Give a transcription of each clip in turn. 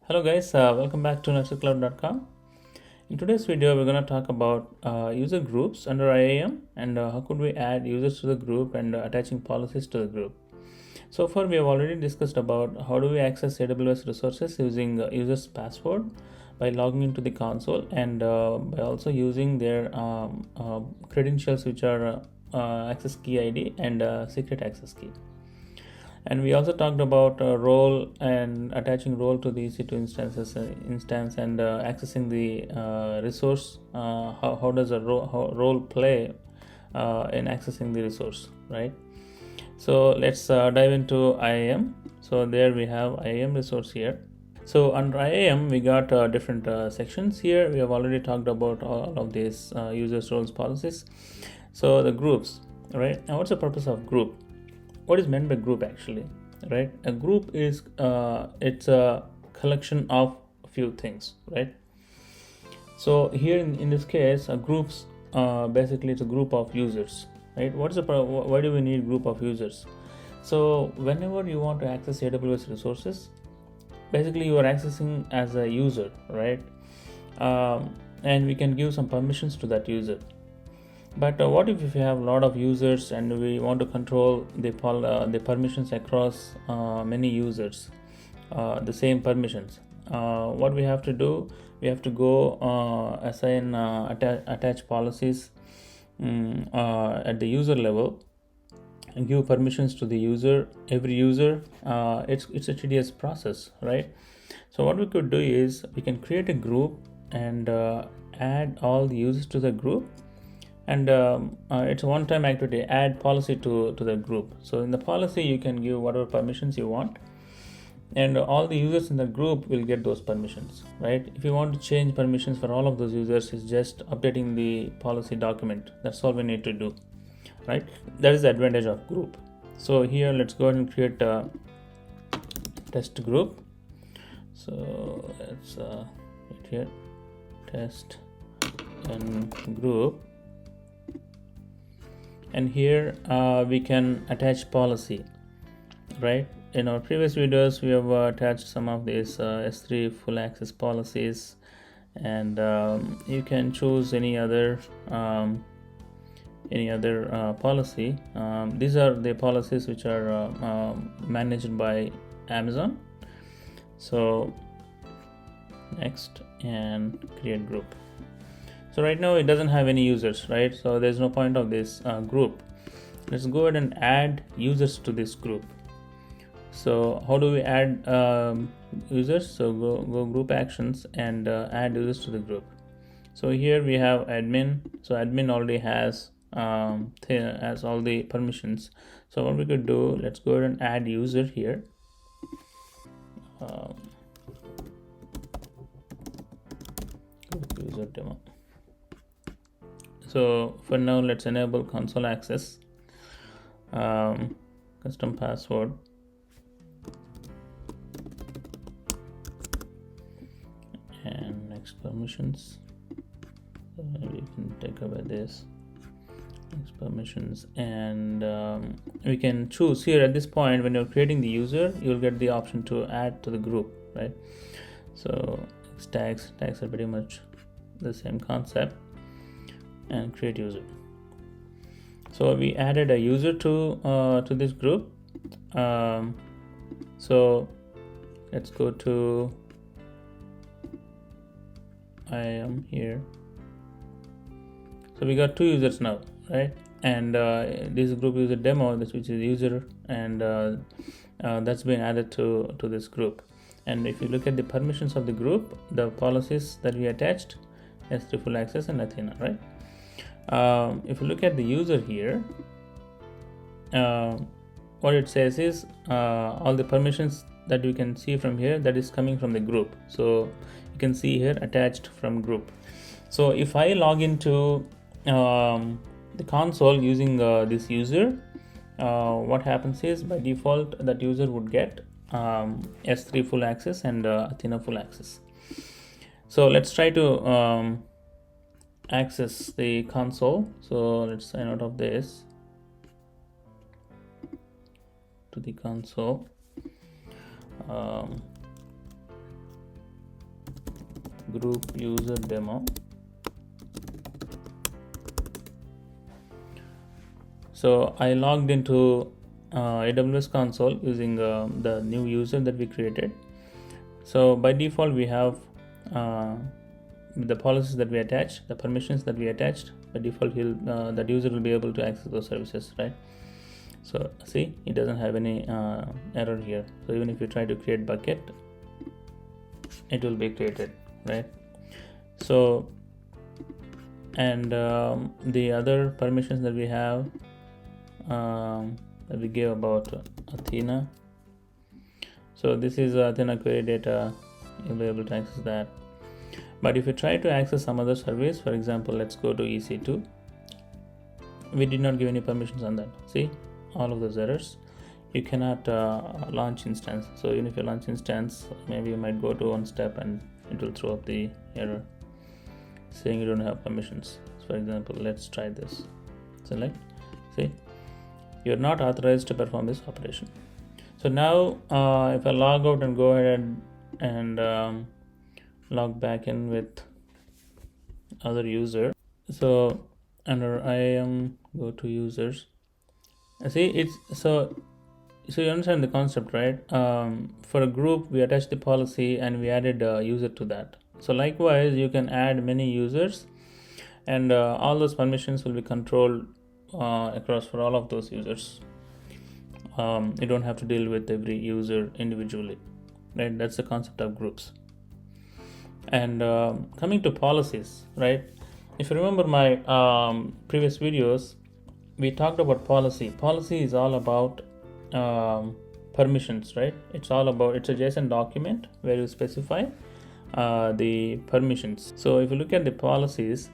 Hello guys, welcome back to narsicloud.com. In today's video, we're going to talk about user groups under IAM and how could we add users to the group and attaching policies to the group. So far, we have already discussed about how do we access AWS resources using user's password by logging into the console and by also using their credentials, which are access key ID and secret access key. And we also talked about role and attaching role to the EC2 instance and accessing the resource. How does a role play in accessing the resource, right? So let's dive into IAM. So there we have IAM resource here. So under IAM, we got different sections here. We have already talked about all of these users, roles, policies. So the groups, right? Now what's the purpose of group? What is meant by group actually, right? A group is it's a collection of a few things, right? So here in this case, groups basically it's a group of users, right? Why do we need group of users? So whenever you want to access AWS resources, basically you are accessing as a user, right? And we can give some permissions to that user. But what if we have a lot of users and we want to control the permissions across many users, the same permissions? What we have to do, we have to go assign attach policies at the user level and give permissions to the user, every user. It's a tedious process, right? So what we could do is we can create a group and add all the users to the group. And it's a one-time activity, add policy to the group. So in the policy, you can give whatever permissions you want, and all the users in the group will get those permissions, right? If you want to change permissions for all of those users, it's just updating the policy document. That's all we need to do, right? That is the advantage of group. So here, let's go ahead and create a test group. So let's hit here, test and group. And here we can attach policy, right? In our previous videos we have attached some of these S3 full access policies, and you can choose any other policy. These are the policies which are managed by Amazon. So next, and create group. So right now it doesn't have any users, right? So there's no point of this group. Let's go ahead and add users to this group. So how do we add users? So go group actions and add users to the group. So here we have admin. So admin already has all the permissions. So what we could do, let's go ahead and add user here. Group user demo. So for now, let's enable console access, custom password, and next permissions. So we can take away this next permissions, and we can choose here at this point. When you're creating the user, you'll get the option to add to the group, right? So tags are pretty much the same concept. And create user. So we added a user to this group. So let's go to IAM here. So we got two users now, right? And this group user demo, which is user, and that's been added to this group. And if you look at the permissions of the group, the policies that we attached, S3 full access and Athena, right? If you look at the user here, what it says is all the permissions that you can see from here, that is coming from the group. So you can see here attached from group. So if I log into the console using this user, what happens is by default that user would get S3 full access and Athena full access. So let's try to access the console. So let's sign out of this to the console. group user demo. So I logged into AWS console using the new user that we created. So by default we have the policies that we attached, the permissions that we attached. By default that user will be able to access those services, right? So see, it doesn't have any error here. So even if you try to create bucket, it will be created, right? So and the other permissions that we have that we gave about Athena. So this is Athena query data. You'll be able to access that. But if you try to access some other service, for example, let's go to EC2. We did not give any permissions on that. See all of those errors. You cannot launch instance. So even if you launch instance, maybe you might go to one step and it will throw up the error saying you don't have permissions. So for example, let's try this. Select. See, you're not authorized to perform this operation. So now if I log out and go ahead and log back in with other user, so under IAM, go to users. See, it's so you understand the concept, right? For a group, we attach the policy and we added a user to that. So likewise, you can add many users, and all those permissions will be controlled across for all of those users. You don't have to deal with every user individually, right? That's the concept of groups. And coming to policies, right? If you remember my previous videos, we talked about policy. Policy is all about permissions, right? It's a JSON document where you specify the permissions. So if you look at the policies,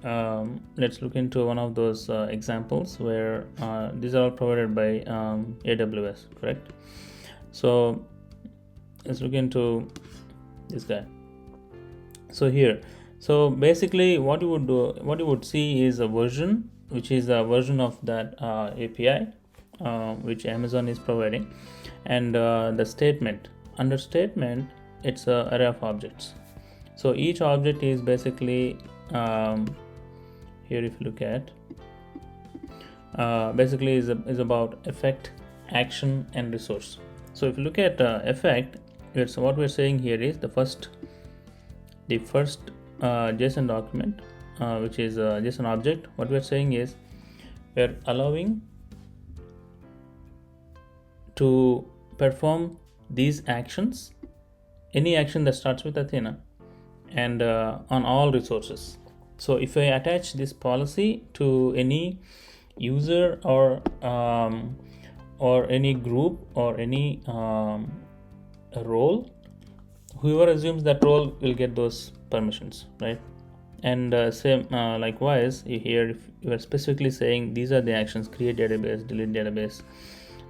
let's look into one of those examples where these are all provided by AWS, correct? So let's look into this guy. So here, so basically what you would see is a version, which is a version of that API which Amazon is providing, and the statement. Under statement, it's an array of objects. So each object is basically here if you look at basically is about effect, action, and resource. So if you look at effect, it's what we're saying here is the first JSON document, which is a JSON object. What we're saying is we're allowing to perform these actions, any action that starts with Athena, and on all resources. So if I attach this policy to any user or any group or any role, whoever assumes that role will get those permissions, right? And same likewise here, if you are specifically saying these are the actions: create database, delete database,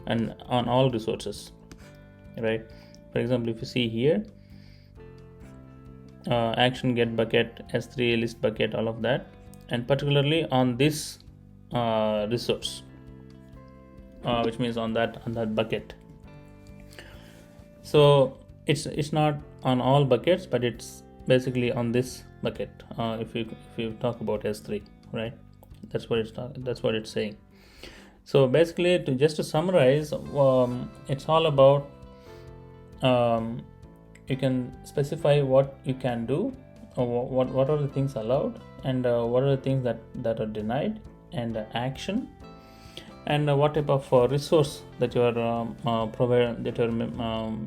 and on all resources, right? For example, if you see here, action get bucket, S3 list bucket, all of that, and particularly on this resource, which means on that bucket. So it's not on all buckets, but it's basically on this bucket. If you talk about S3, right? That's what it's saying. So basically, to summarize, it's all about you can specify what you can do, what are the things allowed, and what are the things that are denied, and action, and what type of resource that you are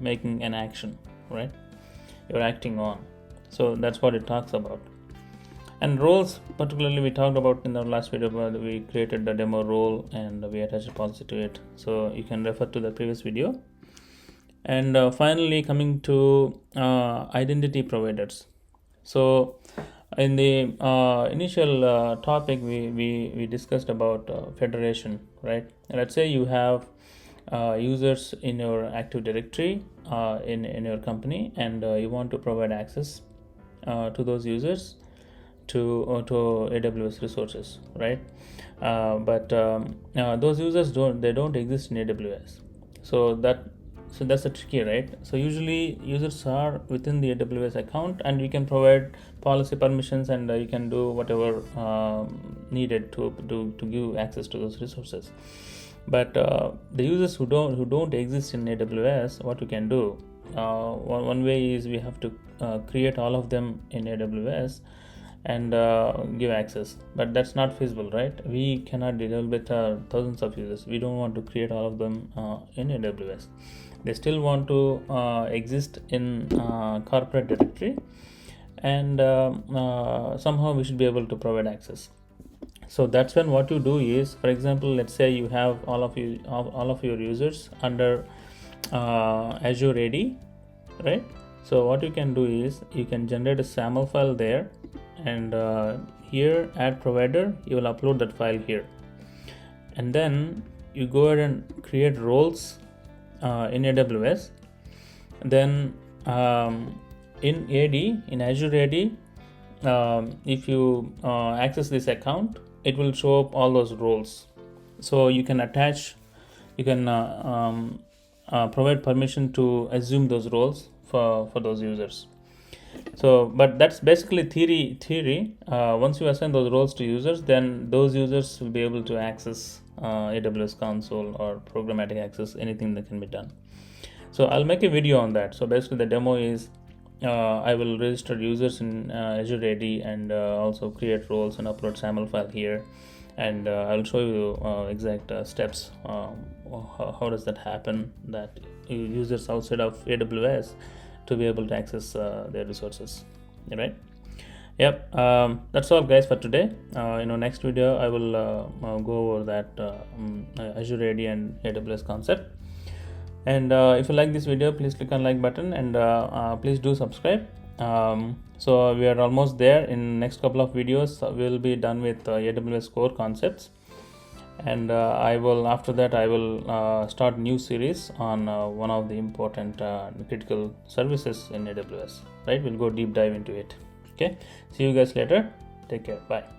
making an action, right? You're acting on. So that's what it talks about. And roles, particularly, we talked about in the last video, where we created the demo role and we attached a policy to it. So you can refer to the previous video. And finally, coming to identity providers. So in the initial topic, we discussed about federation, right? Let's say you have users in your Active Directory in your company, and you want to provide access to those users to AWS resources, right? But those users don't exist in AWS. So that's the tricky, right? So usually users are within the AWS account, and you can provide policy permissions, and you can do whatever needed to give access to those resources. But the users who don't exist in AWS, what you can do, one way is we have to create all of them in AWS and give access, but that's not feasible, right? We cannot deal with thousands of users. We don't want to create all of them in AWS. They still want to exist in corporate directory, and somehow we should be able to provide access. So that's when what you do is, for example, let's say you have all of your users under Azure AD, right? So what you can do is you can generate a SAML file there, and here add provider, you will upload that file here, and then you go ahead and create roles in AWS. Then in Azure AD, if you access this account, it will show up all those roles. So you can provide permission to assume those roles for those users. So, but that's basically theory. Once you assign those roles to users, then those users will be able to access AWS console or programmatic access, anything that can be done. So I'll make a video on that. So basically the demo is I will register users in Azure AD, and also create roles and upload SAML file here, and I'll show you exact steps. How does that happen, that users outside of AWS to be able to access their resources, right? Yep. That's all, guys, for today. Next video I will go over that Azure AD and AWS concept. And if you like this video, please click on like button, and please do subscribe. So we are almost there. In next couple of videos we'll be done with AWS core concepts, and after that I will start new series on one of the important critical services in AWS, right? We'll go deep dive into it. Okay, see you guys later. Take care. Bye.